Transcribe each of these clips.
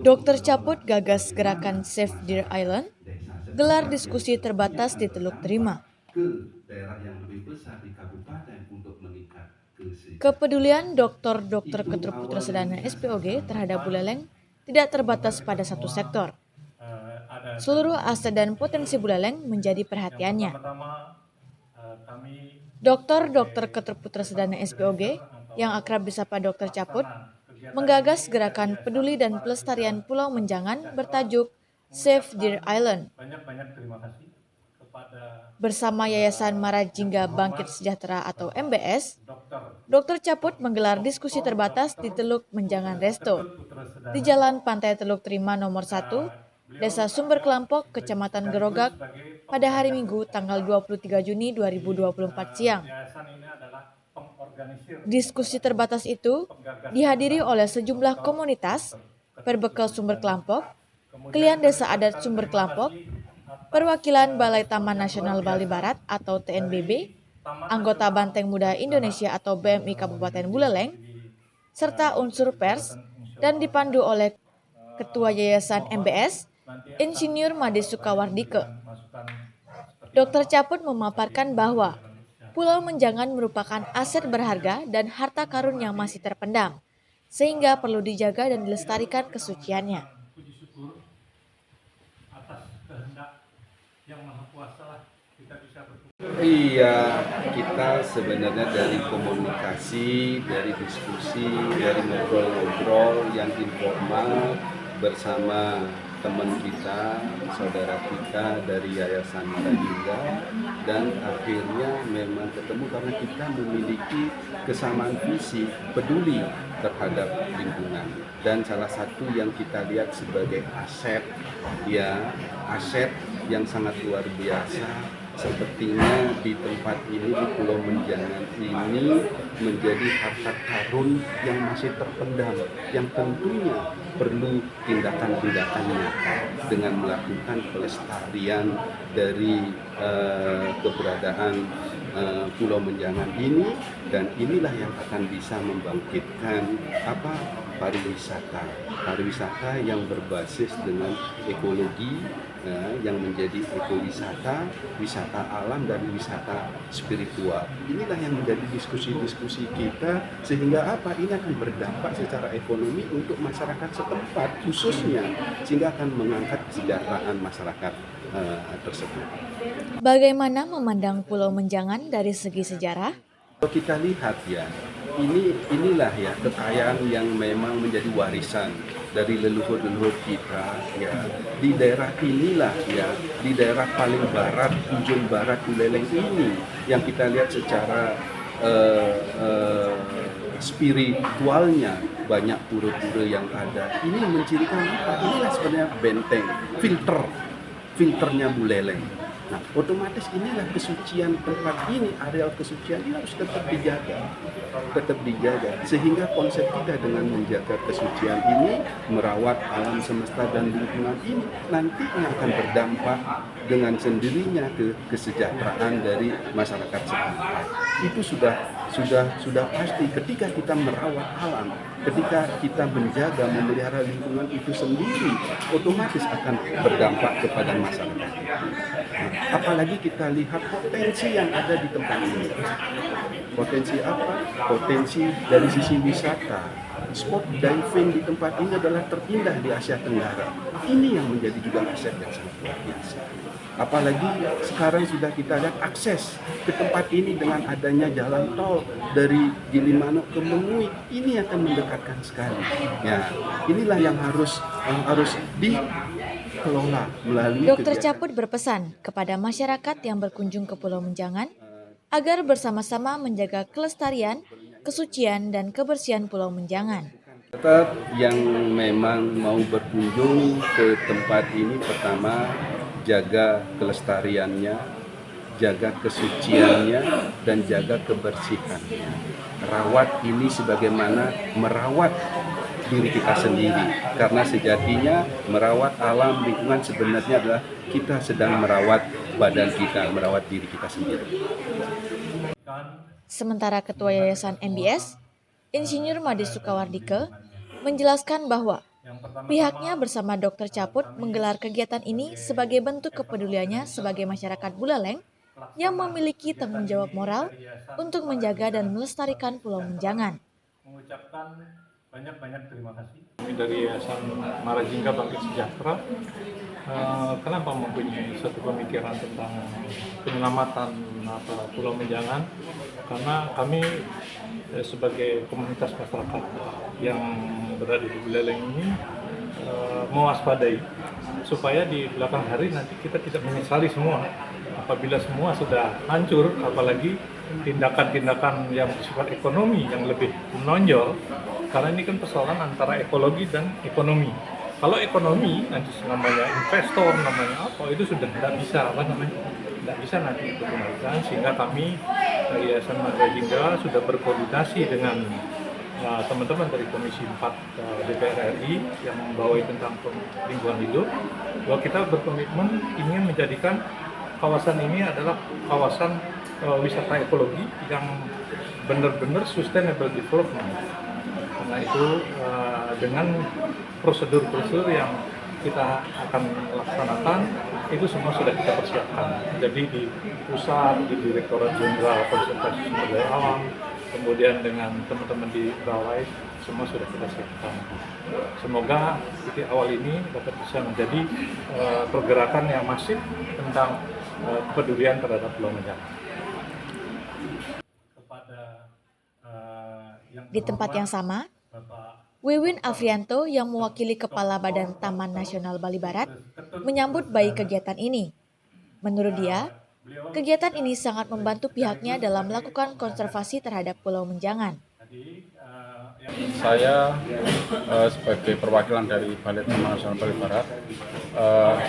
Dokter Caput gagas gerakan Save Deer Island, gelar diskusi terbatas di Teluk Terima. ke daerah yang lebih besar di kabupaten untuk meningkat kesejahteraan. Kepedulian dokter Ketur Putra Sedana SPOG terhadap buleleng tidak terbatas pada satu sektor. Seluruh aset dan potensi buleleng menjadi perhatiannya. Dokter Ketur Putra Sedana SPOG yang akrab disapa Dokter Caput menggagas gerakan peduli dan pelestarian Pulau Menjangan bertajuk Save Deer Island. Bersama Yayasan Marajingga Bangkit Sejahtera atau MBS, Dokter Caput menggelar diskusi terbatas di Teluk Menjangan Resto, di Jalan Pantai Teluk Terima nomor 1, Desa Sumber Kelampok, Kecamatan Gerogak, pada hari Minggu tanggal 23 Juni 2024 siang. Diskusi terbatas itu dihadiri oleh sejumlah komunitas, perbekal Sumber Kelampok, Klien Desa Adat Sumber Kelampok, perwakilan Balai Taman Nasional Bali Barat atau TNBB, anggota Banteng Muda Indonesia atau BMI Kabupaten Buleleng, serta unsur pers, dan dipandu oleh Ketua Yayasan MBS, Insinyur Made Sukawardike. Dokter Caput memaparkan bahwa Pulau Menjangan merupakan aset berharga dan harta karun yang masih terpendam, sehingga perlu dijaga dan dilestarikan kesuciannya. Iya, kita sebenarnya dari komunikasi, dari diskusi, dari ngobrol-ngobrol yang informal bersama teman kita, saudara kita dari Yayasan Marajingga, dan akhirnya memang ketemu karena kita memiliki kesamaan visi peduli terhadap lingkungan. Dan salah satu yang kita lihat sebagai aset, ya aset yang sangat luar biasa, sepertinya di tempat ini, di Pulau Menjangan ini menjadi harta karun yang masih terpendam, yang tentunya perlu tindakan-tindakan nyata dengan melakukan pelestarian dari keberadaan Pulau Menjangan ini, dan inilah yang akan bisa membangkitkan pariwisata yang berbasis dengan ekologi, yang menjadi ekowisata, wisata alam, dan wisata spiritual. Inilah yang menjadi diskusi-diskusi kita, sehingga ini akan berdampak secara ekonomi untuk masyarakat setempat khususnya, sehingga akan mengangkat kesejahteraan masyarakat tersebut. Bagaimana memandang Pulau Menjangan dari segi sejarah? Kalau kita lihat ya, inilah ya kekayaan yang memang menjadi warisan dari leluhur-leluhur kita ya. Di daerah inilah ya, di daerah paling barat, ujung barat Buleleng ini yang kita lihat secara spiritualnya banyak pura-pura yang ada. Ini mencirikan apa? Inilah sebenarnya benteng, filternya Buleleng. Nah, otomatis inilah kesucian tempat ini, areal kesucian ini harus tetap dijaga. Sehingga konsep kita dengan menjaga kesucian ini, merawat alam semesta dan lingkungan ini, nantinya akan berdampak dengan sendirinya ke kesejahteraan dari masyarakat setempat. Itu sudah pasti. Ketika kita merawat alam, ketika kita menjaga, memelihara lingkungan itu sendiri, otomatis akan berdampak kepada masyarakat. Apalagi kita lihat potensi yang ada di tempat ini. Potensi apa? Potensi dari sisi wisata. Spot diving di tempat ini adalah terindah di Asia Tenggara. Ini yang menjadi juga aset yang sangat luar biasa. Apalagi sekarang sudah kita lihat akses ke tempat ini dengan adanya jalan tol dari Gilimanuk ke Mengui, ini akan mendekatkan sekali. Ya, inilah yang harus dikelola melalui Dokter Caput berpesan kepada masyarakat yang berkunjung ke Pulau Menjangan agar bersama-sama menjaga kelestarian, kesucian, dan kebersihan Pulau Menjangan. Tetap yang memang mau berkunjung ke tempat ini, pertama jaga kelestariannya, jaga kesuciannya, dan jaga kebersihannya. Rawat ini sebagaimana merawat diri kita sendiri, karena sejatinya merawat alam lingkungan sebenarnya adalah kita sedang merawat badan kita, merawat diri kita sendiri. Sementara Ketua Yayasan MBS, Insinyur Made Sukawardike, menjelaskan bahwa Pihaknya bersama Dokter Caput menggelar kegiatan ini sebagai bentuk kepeduliannya sebagai masyarakat Buleleng yang memiliki tanggung jawab moral untuk menjaga dan melestarikan Pulau Menjangan. Mengucapkan banyak-banyak terima kasih. Kami dari Yayasan Marajingga Bangkit Sejahtera, kenapa mempunyai satu pemikiran tentang penyelamatan Pulau Menjangan? Karena kami sebagai komunitas masyarakat yang berada di Buleleng ini mewaspadai supaya di belakang hari nanti kita tidak menyesali semua. Apabila semua sudah hancur, apalagi tindakan-tindakan yang bersifat ekonomi yang lebih menonjol, karena ini kan persoalan antara ekologi dan ekonomi. Kalau ekonomi nanti namanya investor, namanya apa, itu sudah tidak bisa nanti dikembalikan, sehingga kami Yayasan Marajingga sudah berkoordinasi dengan teman-teman dari Komisi 4 DPR RI yang membawahi tentang lingkungan hidup, bahwa kita berkomitmen ingin menjadikan kawasan ini adalah kawasan wisata ekologi yang benar-benar sustainable development. Karena itu dengan prosedur-prosedur yang kita akan laksanakan itu semua sudah kita persiapkan. Jadi di pusat, di Direktorat Jenderal Konservasi Sumber Daya Alam, kemudian dengan teman-teman di Bawai, semua sudah kita siapkan. Semoga titik awal ini dapat bisa menjadi pergerakan yang masif tentang kepedulian terhadap Pulau Menjangan. Di tempat yang sama, Wiwin Afrianto yang mewakili Kepala Badan Taman Nasional Bali Barat menyambut baik kegiatan ini. Menurut dia, kegiatan ini sangat membantu pihaknya dalam melakukan konservasi terhadap Pulau Menjangan. Saya sebagai perwakilan dari Balai Taman Nasional Bali Barat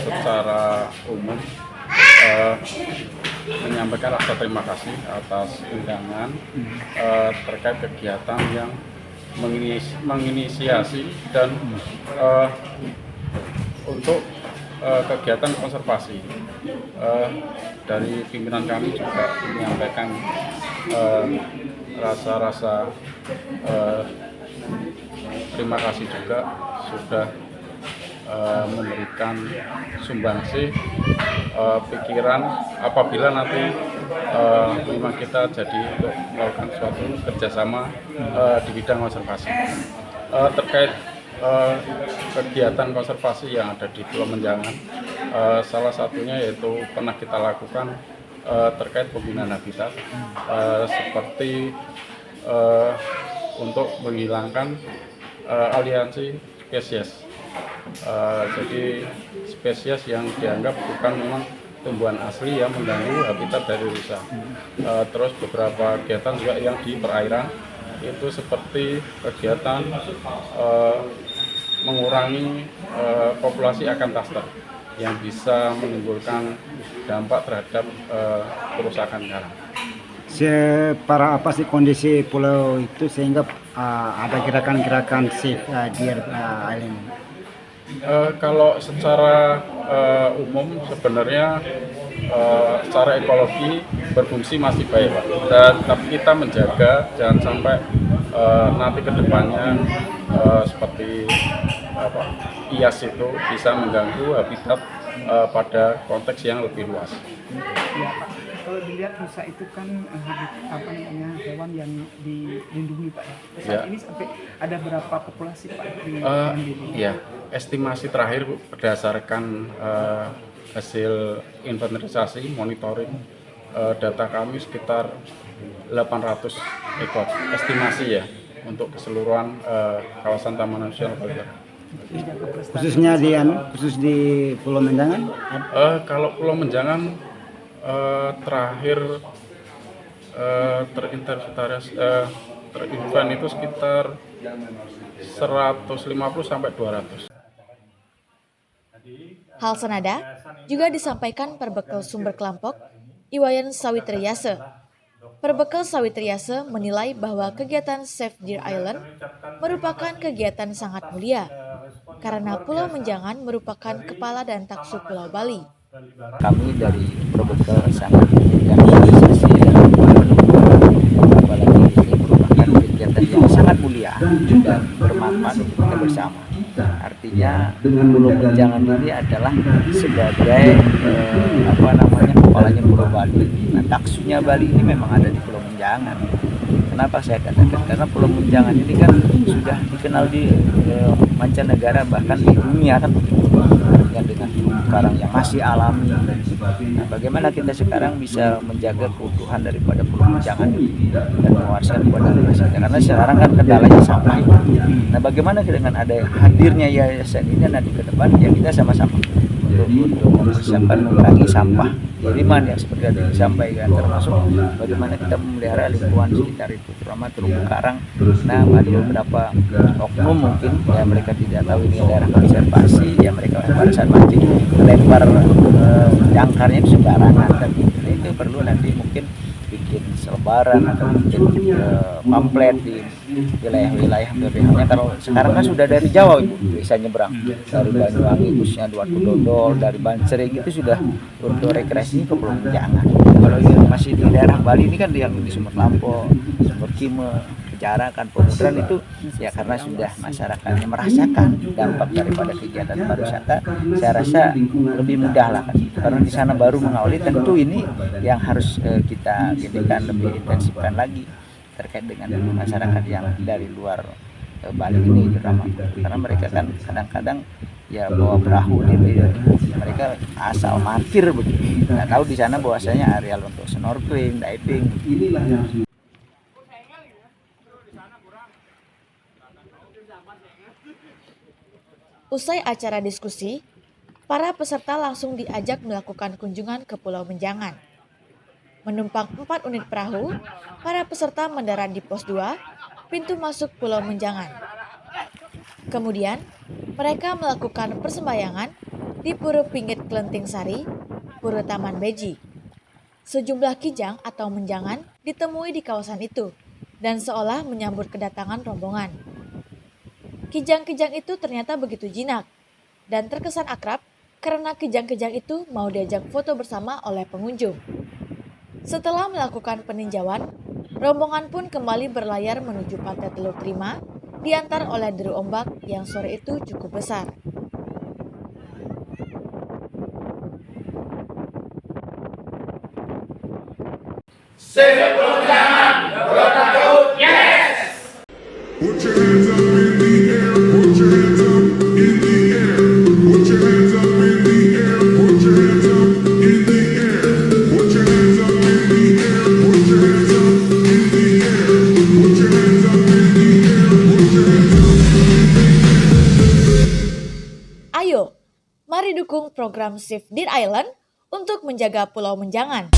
secara umum menyampaikan rasa terima kasih atas undangan terkait kegiatan yang menginisiasi dan untuk kegiatan konservasi. Dari pimpinan kami juga menyampaikan rasa-rasa terima kasih juga sudah memberikan sumbangsih pikiran apabila nanti memang kita jadi untuk melakukan suatu kerjasama di bidang konservasi. Terkait kegiatan konservasi yang ada di Pulau Menjangan, salah satunya yaitu pernah kita lakukan terkait pembinaan habitat, seperti untuk menghilangkan aliansi spesies. Jadi spesies yang dianggap bukan memang tumbuhan asli yang mengganggu habitat dari rusa. Terus beberapa kegiatan juga yang di perairan itu seperti kegiatan mengurangi populasi ikan taster yang bisa menimbulkan dampak terhadap kerusakan karang. Separah apa sih kondisi pulau itu sehingga ada gerakan-gerakan safe deer island? Kalau secara umum sebenarnya secara ekologi berfungsi masih baik, Pak. Tapi kita menjaga jangan sampai nanti ke depannya seperti IAS itu bisa mengganggu habitat pada konteks yang lebih luas. Ya, Pak. Kalau dilihat rusa itu kan hewan yang dilindungi, Pak. Saat ini sampai ada berapa populasi, Pak? Ya, estimasi terakhir berdasarkan hasil inventarisasi monitoring data kami sekitar 800 ekor estimasi ya untuk keseluruhan kawasan Taman Nasional Bali Barat. Khususnya khusus di Pulau Menjangan? Kalau Pulau Menjangan terakhir terinvent itu sekitar 150 sampai 200. Hal senada juga disampaikan Perbekel Sumber Klampok, Iwayan Sawitriase. Perbekel Sawitriase menilai bahwa kegiatan Save Deer Island merupakan kegiatan sangat mulia, karena Pulau Menjangan merupakan kepala dan taksu Pulau Bali. Kami dari Perbekel sangat mengapresiasi dan apalagi ini merupakan kegiatan yang sangat mulia dan bermanfaat untuk kita bersama. Artinya Pulau Menjangan ini adalah sebagai kepalanya Pulau Bali. Nah, taksunya Bali ini memang ada di Pulau Menjangan. Kenapa saya katakan? Karena Pulau Menjangan ini kan sudah dikenal di mancanegara, bahkan di dunia kan dengan karang yang masih alami. Nah, bagaimana kita sekarang bisa menjaga keutuhan daripada Pulau Menjangan ini dan mewariskan kepada generasi kita? Karena sekarang kan kendalanya sampah. Nah, bagaimana dengan ada hadirnya yayasan ini nanti ke depan ya kita sama-sama untuk mempersiapkan mengurangi sampah kiriman yang seperti tadi disampaikan, termasuk bagaimana kita memelihara lingkungan sekitar itu, terutama terumbu karang. Nah, ada beberapa oknum mungkin ya mereka tidak tahu ini daerah konservasi, ya mereka pada saat mancing melempar jangkarnya itu sembarangan kan. Nah, itu perlu nanti mungkin bikin selebaran atau bikin pamflet di wilayah-wilayah berpihaknya. Kalau sekarang kan sudah dari Jawa Ibu bisa nyebrang, dari Banyuwangi khususnya Watu Dodol, dari Bansering itu sudah untuk rekreasi ke Pulau Menjangan. Kalau yang masih di daerah Bali ini kan yang di Sumber Lampau, Sumber Kime, Jarakan, Pemuteran itu ya karena sudah masyarakatnya merasakan dampak daripada kegiatan pariwisata, saya rasa lebih mudah lah kan. Karena di sana baru mengawali, tentu ini yang harus kita jadikan lebih intensifkan lagi terkait dengan masyarakat yang dari luar Bali ini terutama, karena mereka kan kadang-kadang ya bawa perahu ini mereka asal parkir begitu, nggak tahu di sana bahwasanya areal untuk snorkeling, diving. Usai acara diskusi, para peserta langsung diajak melakukan kunjungan ke Pulau Menjangan. Menumpang 4 unit perahu, para peserta mendarat di pos 2, pintu masuk Pulau Menjangan. Kemudian, mereka melakukan persembahyangan di Pura Pinggit Klenting Sari, Pura Taman Beji. Sejumlah kijang atau menjangan ditemui di kawasan itu dan seolah menyambut kedatangan rombongan. Kijang-kijang itu ternyata begitu jinak dan terkesan akrab karena kijang-kijang itu mau diajak foto bersama oleh pengunjung. Setelah melakukan peninjauan, rombongan pun kembali berlayar menuju Pantai Teluk Prima, diantar oleh deru ombak yang sore itu cukup besar. Put your hands up in the air, put your hands up in the air, put your hands up in the air, put your hands up in the air, put your hands up in the air, put your hands up in the air, put your hands up in the air, put your hands up in the air. Ayo, mari dukung program Save Deer Island untuk menjaga Pulau Menjangan.